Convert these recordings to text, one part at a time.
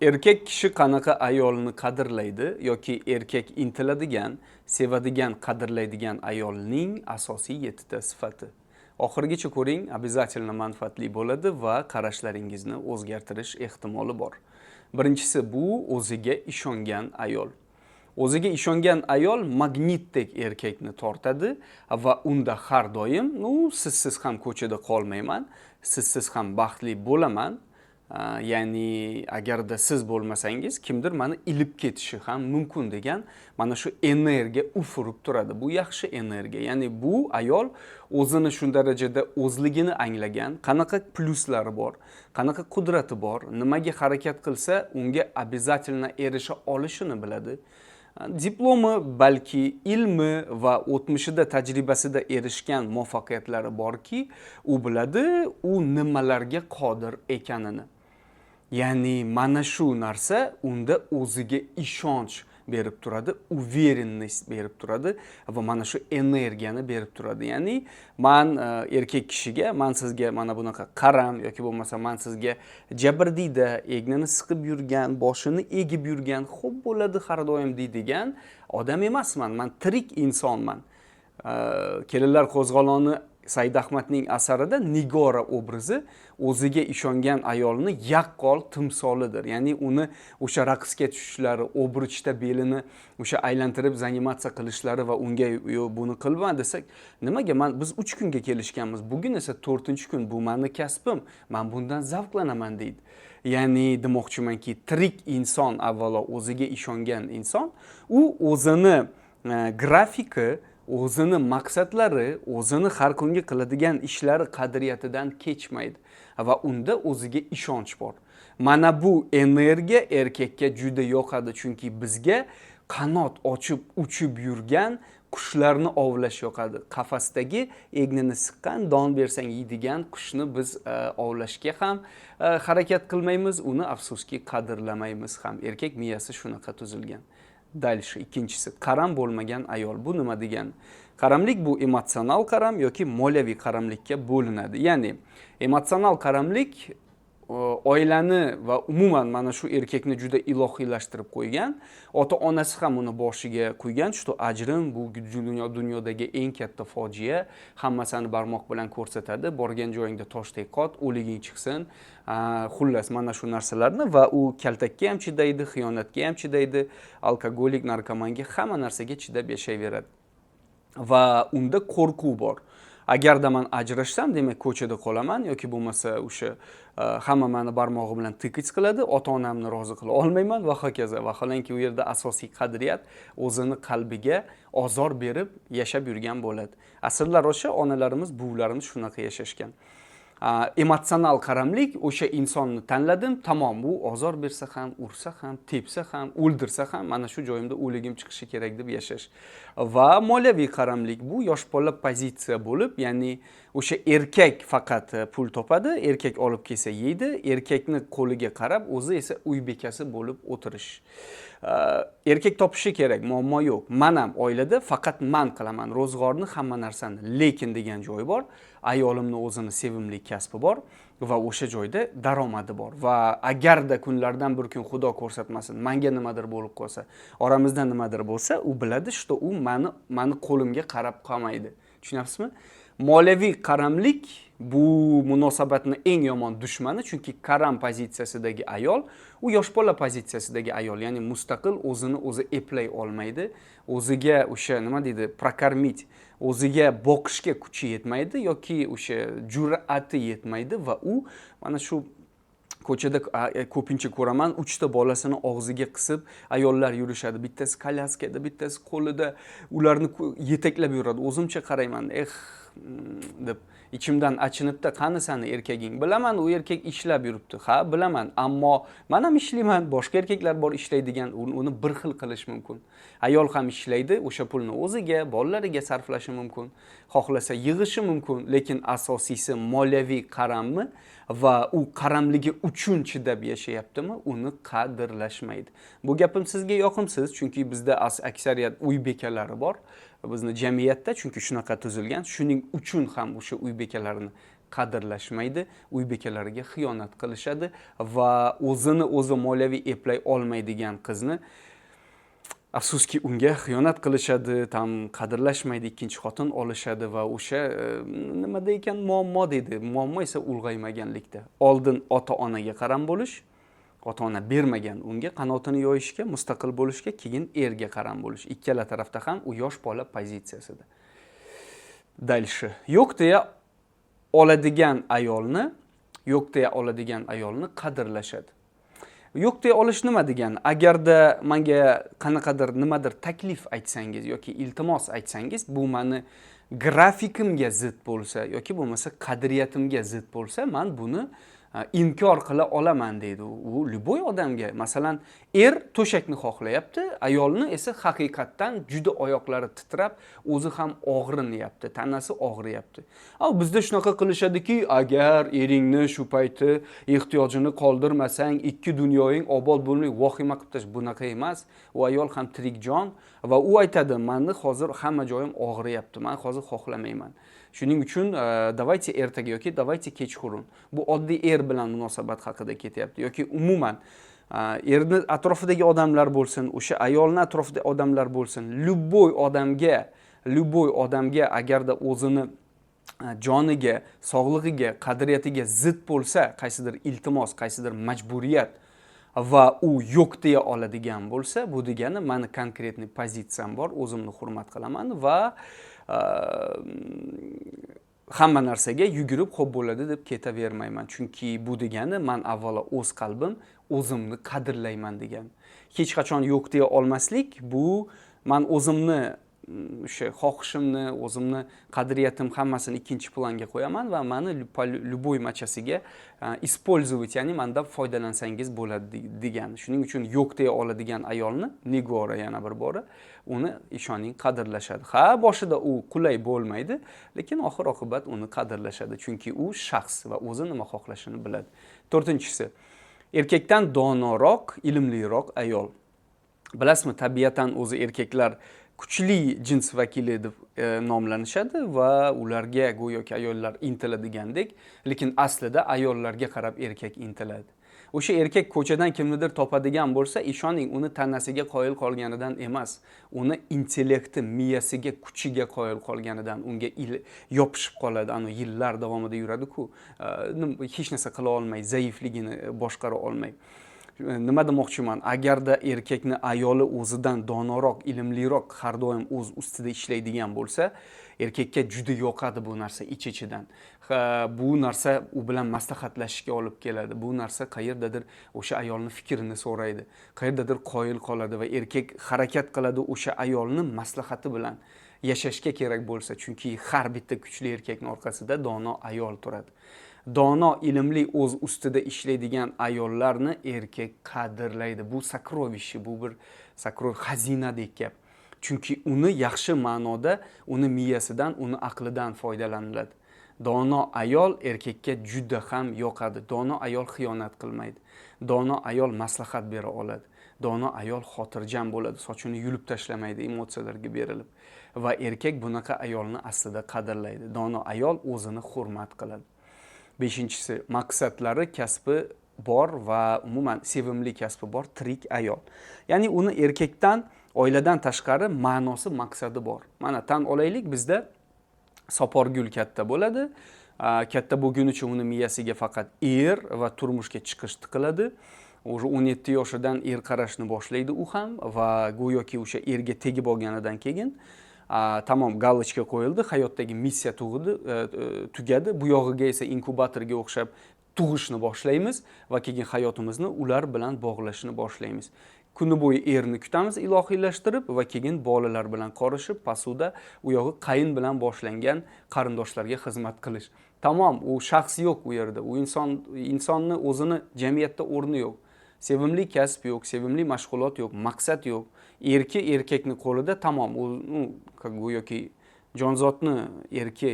Erkak kishi qanaqa ayolni qadrlaydi yoki erkak intiladigan, sevadigan, qadrlaydigan ayolning asosiy 7 ta sifati. Oxirigacha ko'ring, обязательно manfaatli bo'ladi va qarashlaringizni o'zgartirish ehtimoli bor. Birinchisi bu o'ziga ishongan ayol. O'ziga ishongan ayol magnitdek erkakni tortadi va unda har doim, sizsiz ham ko'chada qolmayman, sizsiz ham baxtli bo'laman. Ya'ni agarda siz bo'lmasangiz kimdir meni ilib ketishi ham mumkin degan mana shu energiya ufurib turadi. Bu yaxshi energiya. Ya'ni bu ayol o'zini shu darajada o'zligini anglagan, qanaqa plyuslari bor, qanaqa qudrati bor, nimaga harakat qilsa unga обязательно erisha olishini biladi. Diplomi, balki ilmi va o'tmishida tajribasida erishgan muvaffaqiyatlari borki, u biladi, u nimalarga qodir ekanini. Ya'ni mana shu narsa unda o'ziga ishonch berib turadi, уверенность berib turadi va mana shu energiyani berib turadi. Ya'ni men erkak kishiga, men sizga mana bunaqa qaram yoki bo'lmasa men sizga jabrdiyda, egnini siqib yurgan, boshini egib yurgan, xo'p bo'ladi har doim deydigan odam emasman. Men tirik insonman. Kelinlar qo'zg'oloni Said Ahmadning asarida Nigora obrazi o'ziga ishongan ayolni yaqqol timsolidir. Ya'ni uni o'sha raqsga tushishlari, obruchda belini o'sha aylantirib zanimatsiya qilishlari va unga buni qilma desak, nimaga biz 3 kunga kelishganmiz, bugun esa 4-kun, bu meni kasbim, men bundan zavqlanaman deydi. Ya'ni demoqchimanki, tirik inson avvalo o'ziga ishongan inson, u o'zini grafiki, o'zini maqsadlari, o'zini har kungi qiladigan ishlari qadriyatidan kechmaydi va unda o'ziga ishonch bor. Mana bu energiya erkakka juda yoqadi, chunki bizga qanot ochib uchib yurgan qushlarni ovlash yoqadi. Qafasdagi egnini siqqan, don bersang yeydigan qushni biz ovlashga ham harakat qilmaymiz, uni afsuski qadrlamaymiz ham. Erkak miyasi shunaqa tuzilgan. Dальше ikkinchisi, qaram bo'lmagan ayol. Bu nima degani? Qaramlik bu emotsional qaram yoki moliyaviy qaramlikka bo'linadi. Ya'ni emotsional qaramlik oilani va umuman mana shu erkakni juda ilohiylashtirib qo'ygan. Ota-onasi ham uni boshiga qo'ygan, shu ajrim bu dunyodagi eng katta fojia, hammasini barmoq bilan ko'rsatadi. Borgan joyingda toshdek qot, o'liging chiqsin. Xullas mana shu narsalarni va u kaltakka ham chidaydi, xiyonatga ham chidaydi, alkogolik, narkomanga, hamma narsaga chidab yashayveradi. Va unda qo'rquv bor. Agarda men ajrashsam, demak ko'chada qolaman yoki bo'lmasa o'sha hamma meni barmog'i bilan tiqich qiladi, ota-onamni rozi qila olmayman va hokazo. Vaholanki u yerda asosiy qadriyat o'zini qalbiga ozor berib yashab yurgan bo'ladi. Asrlar osha onalarimiz, buvilarimiz shunaqa yashashgan. Emotsional qaramlik, o'sha insonni tanladim, tamom, bu ozor bersa ham, ursa ham, tepsa ham, o'ldirsa ham mana shu joyimda o'ligim chiqishi kerak deb yashash. Va moliyaviy qaramlik bu yosh bola pozitsiya bo'lib, ya'ni o'sha erkak faqat pul topadi, erkak olib kelsa yeydi, erkakni qo'liga qarab, o'zi esa uy bekasi bo'lib o'tirish. Erkak topishi kerak, muammo yo'q. Men ham oilada faqat men qilaman ro'zg'orni, hamma narsani. Lekin degan joy bor. Ayolimni o'zini sevimli kasbi bor va o'sha joyda daromadi bor. Va agarda kunlardan bir kun Xudo ko'rsatmasin, menga nimadir bo'lib qolsa, oramizda nimadir bo'lsa, u biladi, что u meni qo'limga qarab qolmaydi. Tushunyapsizmi? Moliyaviy qaramlik bu munosabatning eng yomon dushmani, chunki qaram pozitsiyasidagi ayol, u yosh bola pozitsiyasidagi ayol, ya'ni mustaqil o'zini o'zi eplay olmaydi, o'ziga o'sha nima deydi, prokarmit, o'ziga boqishga kuchi yetmaydi yoki o'sha jur'ati yetmaydi va u mana shu ko'chada ko'pincha ko'raman, 3 ta bolasini og'ziga qisib ayollar yurishadi. Bittasi kolyaskada, bittasi qo'lida, ularni yetaklab yuradi. O'zimcha qarayman, deb ichimdan achinibdi, qani sani erkaging? Bilaman, u erkak ishlab yuribdi. Ha, bilaman, ammo men ham ishlayman, boshqa erkaklar bor ishlaydigan, uni bir xil qilish mumkin. Ayol ham ishlaydi, o'sha pulni o'ziga, bolalariga sarflashi mumkin, xohlasa yig'ishi mumkin, lekin asosiysi moliyaviy qarammi va u qaramligi uchun chidab yashayaptimi, uni qadrlashmaydi. Bu gapim sizga yoqimsiz, chunki bizda aksariyat uy bekalari bor. Bizni jamiyatda, chunki shunaqa tuzilgan, shuning uchun ham o'sha uy bekalarini qadrlashmaydi, uy bekalariga xiyonat qilishadi va o'zini o'zi moliyaviy eplay olmaydigan qizni afsuski unga xiyonat qilishadi, tam qadrlashmaydi, ikkinchi xotin olishadi va o'sha nimada ekan muammo deydi. Muammo esa ulg'aymaganlikda. Oldin ota-onaga qaram bo'lish, ota-ona bermagan unga qanotini yoyishga, mustaqil bo'lishga, keyin erga qaram bo'lish. Ikkala tarafda ham u yosh bola pozitsiyasida. Dальше. Yo'q deya oladigan ayolni qadrlashadi. Yo'q deya olish nima degani? Agarda menga qanaqadir nimadir taklif aytsangiz yoki iltimos aytsangiz, bu meni grafikimga zid bo'lsa yoki bo'lmasa qadriyatimga zid bo'lsa, men buni inkor qila olaman deydi. U любой odamga, masalan, to'shakni xohlayapti, ayolni esa haqiqatdan juda oyoqlari titrab, o'zi ham og'rinyapti, tanasi og'riyapti. Bizda shunaqa qilishadiki, agar eringni shu payti ehtiyojini qoldirmasang, ikki dunyoing obod bo'lmay vahima qilib tashlash. Bunaqa emas. U ayol ham tirik jon va u aytadi, "Meni hozir hamma joyim og'riyapti, men hozir xohlamayman." Shuning uchun davayte ertaga yoki davayte kechqurun. Bu oddiy bilan munosabat haqida ketyapti yoki umuman erni atrofidagi odamlar bo'lsin, o'sha ayolni atrofida odamlar bo'lsin, любой odamga agarda o'zini joniga, sog'lig'iga, qadriyatiga zid bo'lsa, qaysidir iltimos, qaysidir majburiyat va u yo'q deya oladigan bo'lsa, bu degani meni konkretniy pozitsiyam bor, o'zimni hurmat qilaman va hamma narsaga yugurib xo'p bo'ladi deb ketavermayman. Chunki bu degani men avvalo o'z qalbim, o'zimni qadrlayman degan. Hech qachon yo'q deya olmaslik, bu men o'zimni o'sha xohishimni, o'zimni qadriyatim hammasini ikkinchi planga qo'yaman va meni любой machasiga использовать, ya'ni mendan foydalansangiz bo'ladi degan. Shuning uchun yo'q deya oladigan ayolni negora yana bir bora uni ishoning qadrlashadi. Boshida u qulay bo'lmaydi, lekin oxir-oqibat uni qadrlashadi, chunki u shaxs va o'zi nima xohlashini biladi. 4-si, erkakdan donoroq, ilmliroq ayol. Bilasizmi, tabiatan o'zi erkaklar kuchli jins vakili deb nomlanishadi va ularga go'yoki ayollar intiladigandek, lekin aslida ayollarga qarab erkak intiladi. O'sha erkak ko'chadan kimnidir topadigan bo'lsa, ishoning, uni tanasiga qoyil qolganidan emas, uni intellekti, miyasiga, kuchiga qoyil qolganidan unga yopishib qoladi. Ana yillar davomida yuradi-ku, hech narsa qila olmay, zaifligini boshqara olmay. Nima demoqchiman? Agarda erkakni ayoli o'zidan donoroq, ilmliroq, har doim o'z ustida ishlaydigan bo'lsa, erkakka juda yoqadi bu narsa ich-ichidan. Bu narsa u bilan maslahatlashishga olib keladi. Bu narsa qayerdadir o'sha ayolni fikrini so'raydi. Qayerdadir qoyil qoladi va erkak harakat qiladi o'sha ayolni maslahati bilan yashashga kerak bo'lsa, chunki har bitta kuchli erkakning orqasida dono ayol turadi. Dono, ilmli, o'z ustida ishlaydigan ayollarni erkak qadrlaydi. Bu sakrovishi, bu bir xazinadek gap. Chunki uni yaxshi ma'noda, uni miyasidan, uni aqlidan foydalaniladi. Dono ayol erkakka juda ham yoqadi. Dono ayol xiyonat qilmaydi. Dono ayol maslahat bera oladi. Dono ayol xotirjam bo'ladi, sochini yulib tashlamaydi emotsiyalarga berilib. Va erkak bunaqa ayolni aslida qadrlaydi. Dono ayol o'zini hurmat qiladi. 5-si, maqsadlari, kasbi bor va umuman sevimli kasbi bor tirik ayol. Ya'ni uni erkakdan, oiladan tashqari ma'nosi, maqsadi bor. Mana tan olaylik, bizda soporgul katta bo'ladi. Katta bo'lgunicha uni miyasiga faqat va turmushga chiqish tiqiladi. 17 yoshidan qarashni boshlaydi u ham va go'yoki o'sha erga tegib olganidan keyin tamom, galochka qo'yildi, hayotdagi missiya tugadi. Bu yog'iga esa inkubatorga o'xshab tug'ishni boshlaymiz va keyin hayotimizni ular bilan bog'lashni boshlaymiz. Kuni bo'yi erni kutamiz ilohiylashtirib va keyin bolalar bilan qorishib, pasuda u yog'i qayin bilan boshlangan qarindoshlarga xizmat qilish. Tamom, u shaxs yo'q u yerda. U insonni o'zini jamiyatda o'rni yo'q. Sevimli kasb yo'q, sevimli mashg'ulot yo'q, maqsad yo'q. Erkakni qo'lida tamom, u go'yoki jonzotni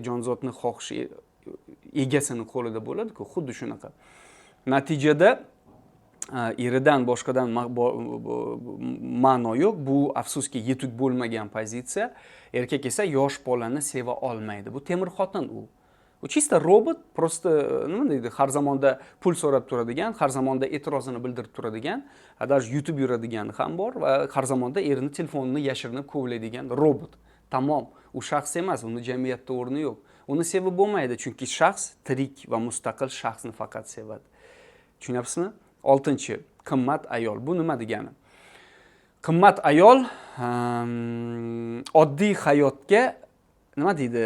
jonzotni xohishi egasini qo'lida bo'ladi-ku, xuddi shunaqa. Natijada eridan boshqadan ma'no yo'q. Bu afsuski yetuk bo'lmagan pozitsiya. Erkak esa yosh bolani seva olmaydi. Bu temir xotin u. u chista robot, prosta nima deydi, har zamonda pul so'rab turadigan, har zamonda e'tirozini bildirib turadigan, даже yutib yuradigani ham bor va har zamonda erini telefonini yashirinib kovlaydigan robot. Tamom, u shaxs emas, uni jamiyatda o'rni yo'q. Uni sevib bo'lmaydi, chunki shaxs tirik va mustaqil shaxsni faqat sevadi. Tushunyapsizmi? 6-chi, qimmat ayol. Bu nima degani? Qimmat ayol oddiy hayotga nima deydi,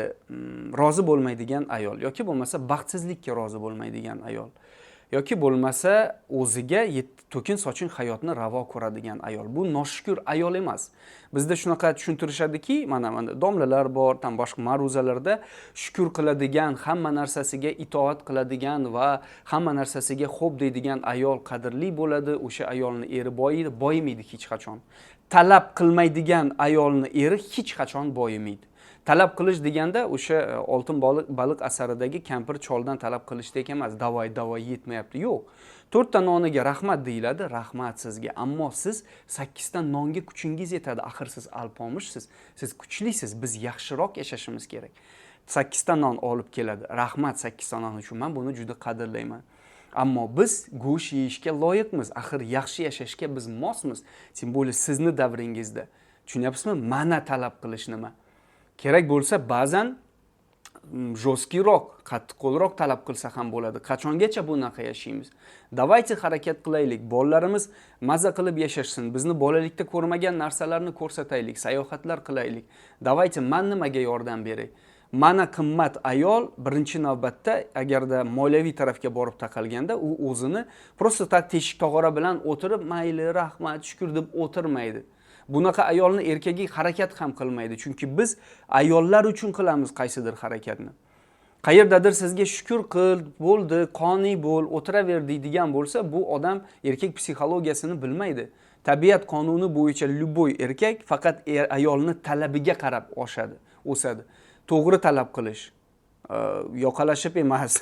rozi bo'lmaydigan ayol yoki bo'lmasa baxtsizlikka rozi bo'lmaydigan ayol yoki bo'lmasa o'ziga to'kin sochin hayotni ravo ko'radigan ayol. Bu noshukur ayol emas. Bizda shunaqa tushuntirishadiki, mana domlalar bor, tam boshqa ma'ruzalarda shukur qiladigan, hamma narsasiga itoat qiladigan va hamma narsasiga xo'p deydigan ayol qadrli bo'ladi. O'sha ayolni eri boyimaydi hech qachon. Talab qilmaydigan ayolni eri hech qachon boyimaydi. Talab qilish deganda o'sha oltin baliq asaridagi kampir choldan talab qilishdek emas. Davoy yetmayapti. Yo'q. 4 ta noniga rahmat deyiladi, rahmat sizga. Ammo siz 8 ta nonga kuchingiz yetadi. Axir siz alpomishsiz, siz kuchlisiz. Biz yaxshiroq yashashimiz kerak. 8 ta non olib keladi. Rahmat 8 ta non uchun. Men buni juda qadrlayman. Ammo biz go'sht yeyishga loyiqmiz. Axir yaxshi yashashga biz mosmiz. Tim bo'li sizni davringizda. Tushunyapsizmi? Mana talab qilish nima? Kerak bo'lsa ba'zan jo'skiroq, qattiqroq talab qilsa ham bo'ladi. Qachongacha bunaqa yashaymiz? Davaychi harakat qilaylik. Bolalarimiz maza qilib yashashsin. Bizni bolalikda ko'rmagan narsalarni ko'rsataylik, sayohatlar qilaylik. Davaychi men nimaga yordam beray? Mana qimmat ayol birinchi navbatda agarda moliyaviy tarafga borib taqalganda u o'zini prosta tak teshik tog'ora bilan o'tirib, mayli, rahmat, shukr deb o'tirmaydi. Bunaqa ayolni erkagi harakat ham qilmaydi. Chunki biz ayollar uchun qilamiz qaysidir harakatni. Qayerdadir sizga shukr qil, bo'ldi, qoniy bo'l, o'tiraver deydigan bo'lsa, bu odam erkak psixologiyasini bilmaydi. Tabiat qonuni bo'yicha любой erkak faqat ayolni talabiga qarab o'sadi. To'g'ri talab qilish, yoqalashib emas.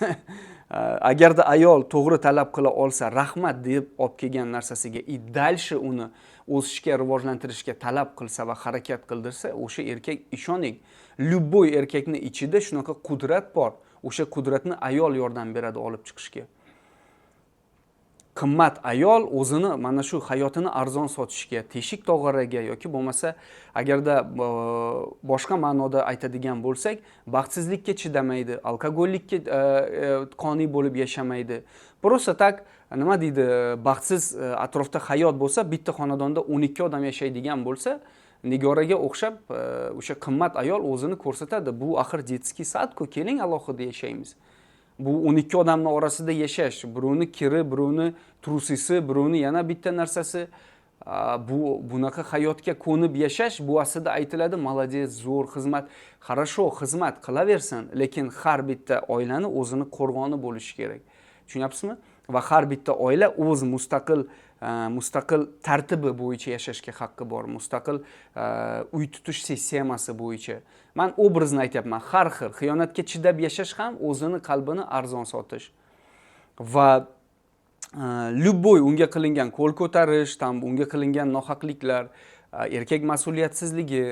Agarda ayol to'g'ri talab qila olsa, rahmat deb olib kelgan narsasiga dalshi uni o'sishga, rivojlantirishga talab qilsa va harakat qildirsa, o'sha erkak, ishoning, любой erkakning ichida shunaqa qudrat bor. O'sha qudratni ayol yordam beradi olib chiqishga. Qimmat ayol o'zini mana shu hayotini arzon sotishga, teshik tog'oraga yoki bo'lmasa agarda boshqa ma'noda aytadigan bo'lsak, baxtsizlikka chidamaydi, alkogollikka qoniy bo'lib yashamaydi. Prosta tak nima deydi, baxtsiz atrofda hayot bo'lsa, bitta xonadonda 12 odam yashaydigan bo'lsa, Nigoraga o'xshab o'sha qimmat ayol o'zini ko'rsatadi. Bu axir детский sad-ku, keling alohida yashaymiz. Bu 12 odamning orasida yashash, birovni kiri, birovni trusisi, birovni yana bitta narsasi, bunaqa hayotga ko'nib yashash, bu aslida aytiladi, молодец, zo'r xizmat, хорошо, xizmat qilaversin, lekin har bitta oilani o'zini qo'rg'oni bo'lishi kerak. Tushunyapsizmi? Va har bitta oila o'z mustaqil tartibi bo'yicha yashashga haqqi bor, mustaqil uy tutish sistemasi bo'yicha. Men obrazni aytyapman, har xil xiyonatga chidab yashash ham o'zini qalbini arzon sotish. Va любой unga qilingan qo'l ko'tarish, unga qilingan nohaqliklar, erkak mas'uliyatsizligi,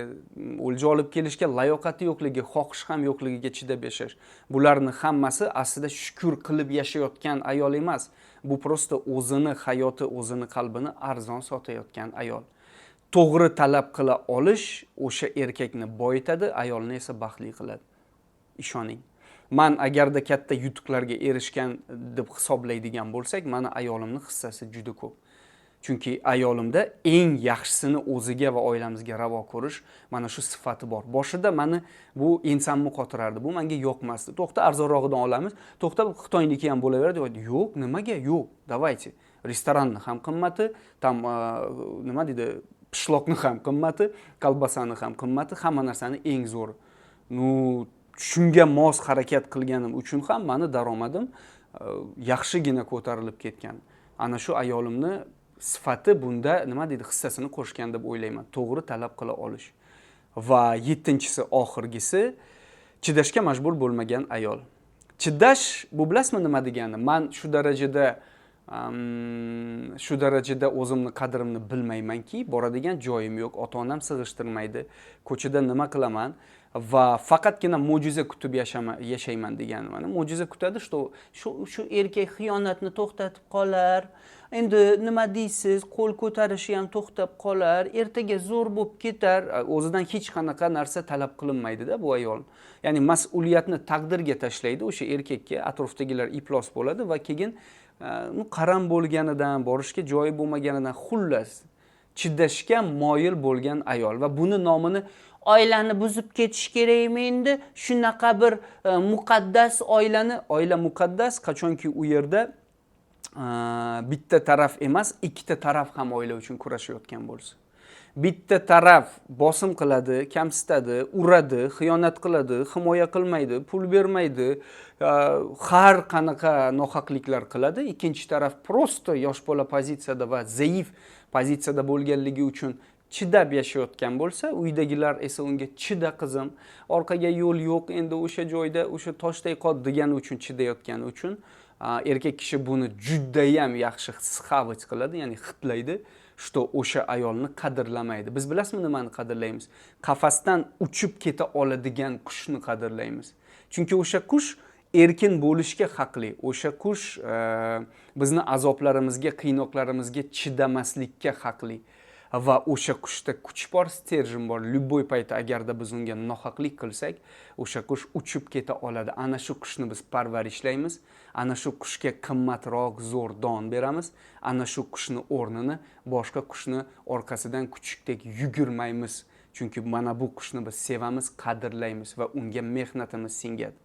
o'lja olib kelishga layoqati yo'qligi, xohish ham yo'qligiga chidab yashash. Bularni hammasi aslida shukr qilib yashayotgan ayol emas. Bu prosta o'zini hayoti, o'zini qalbini arzon sotayotgan ayol. To'g'ri talab qila olish o'sha erkakni boyitadi, ayolni esa baxtli qiladi. Ishoning. Men agarda katta yutuqlarga erishgan deb hisoblaydigan bo'lsak, meni ayolimning hissasi juda ko'p. Chunki ayolimda eng yaxshisini o'ziga va oilamizga ravo ko'rish mana shu sifati bor. Boshida meni bu ensamni qotirardi. Bu menga yoqmasdi. To'xta, arzonrog'idan olamiz. To'xta, Xitoyniki ham bo'laveradi. Yo'q, nimaga? Yo'q. Davaychi. Restoranni ham qimmati, nima deydi, pishloqni ham qimmati, kolbasani ham qimmati, hamma narsani eng zo'ri. Shunga mos harakat qilganim uchun ham meni daromadim yaxshigina ko'tarilib ketgan. Ana shu ayolimni sifati bunda nima deydi, hissasini qo'shgan deb o'ylayman. To'g'ri talab qila olish. Va 7-chisi, oxirgisi, chidashga majbur bo'lmagan ayol. Chidash, bu bilasizmi nima degani? Men shu darajada o'zimni qadrimni bilmaymanki, boradigan joyim yo'q, ota-onam sig'ishtirmaydi, ko'chada nima qilaman va faqatgina mo'jiza kutib yashayman degani mana mo'jiza kutadi, shu erkak xiyonatni to'xtatib qolar, endi nima deysiz, qo'l ko'tarishi ham to'xtab qolar, ertaga zo'r bo'lib ketar. O'zidan hech qanaqa narsa talab qilinmaydi-da bu ayol. Ya'ni mas'uliyatni taqdirga tashlaydi, o'sha erkakka atrofdagilar iflos bo'ladi va keyin qaram bo'lganidan, borishga joyi bo'lmaganidan, xullas chidashga moyil bo'lgan ayol va buni nomini oilani buzib ketish kerakmi endi? Shunaqa bir muqaddas oila muqaddas qachonki u yerda bitta taraf emas, ikkita taraf ham oila uchun kurashayotgan bo'lsa. Bitta taraf bosim qiladi, kamsitadi, uradi, xiyonat qiladi, himoya qilmaydi, pul bermaydi, har qanaqa nohaqliklar qiladi. Ikkinchi taraf prosto yosh bola pozitsiyada va zaif pozitsiyada bo'lganligi uchun chidab yashayotgan bo'lsa, uydagilar esa unga chida qizim, orqaga yo'l yo'q, endi o'sha joyda o'sha toshday qot degani uchun chidayotgani uchun erkak kishi buni judayam yaxshi sxavich qiladi, ya'ni xitlaydi, что o'sha ayolni qadrlamaydi. Biz bilasizmi nimani qadrlaymiz? Qafasdan uchib keta oladigan qushni qadrlaymiz. Chunki o'sha qush erkin bo'lishga haqli. O'sha qush bizni azoblarimizga, qiynoqlarimizga chidamaslikka haqli. Va o'sha qushda kuch bor, stержен bor. Любой payt agarda biz unga nohaqlik qilsak, o'sha qush uchib keta oladi. Ana shu qushni biz parvarishlaymiz. Ana shu qushga qimmatroq zo'r don beramiz. Ana shu qushni o'rnini boshqa qushni orqasidan kuchukdek yugurmaymiz. Chunki mana bu qushni biz sevamiz, qadrlaymiz va unga mehnatimiz singadi.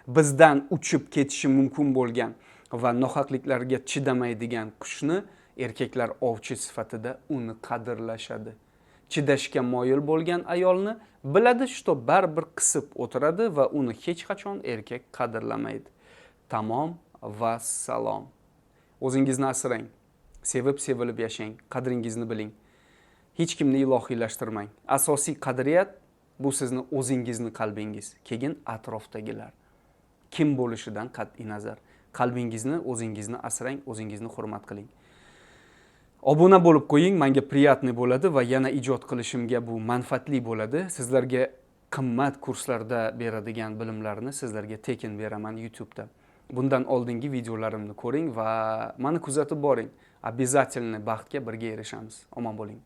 Bizdan uchib ketishi mumkin bo'lgan va nohaqliklarga chidamaydigan qushni erkaklar ovchi sifatida uni qadrlashadi. Chidashga moyil bo'lgan ayolni biladi, что baribir qisib o'tiradi va uni hech qachon erkak qadrlamaydi. Tamom va salom. O'zingizni asrang, sevib-sevilib yashang, qadringizni biling. Hech kimni ilohiylashtirmang. Asosiy qadriyat bu sizni o'zingizni qalbingiz, keyin atrofdagilar. Kim bo'lishidan qat'iy nazar. Qalbingizni, o'zingizni asrang, o'zingizni hurmat qiling. Obuna bo'lib qo'ying, menga приятный bo'ladi va yana ijod qilishimga bu manfaatli bo'ladi. Sizlarga qimmat kurslarda beradigan bilimlarni sizlarga tekin beraman YouTube'da. Bundan oldingi videolarimni ko'ring va meni kuzatib boring. Обязательно baxtga birga erishamiz. Omon bo'ling.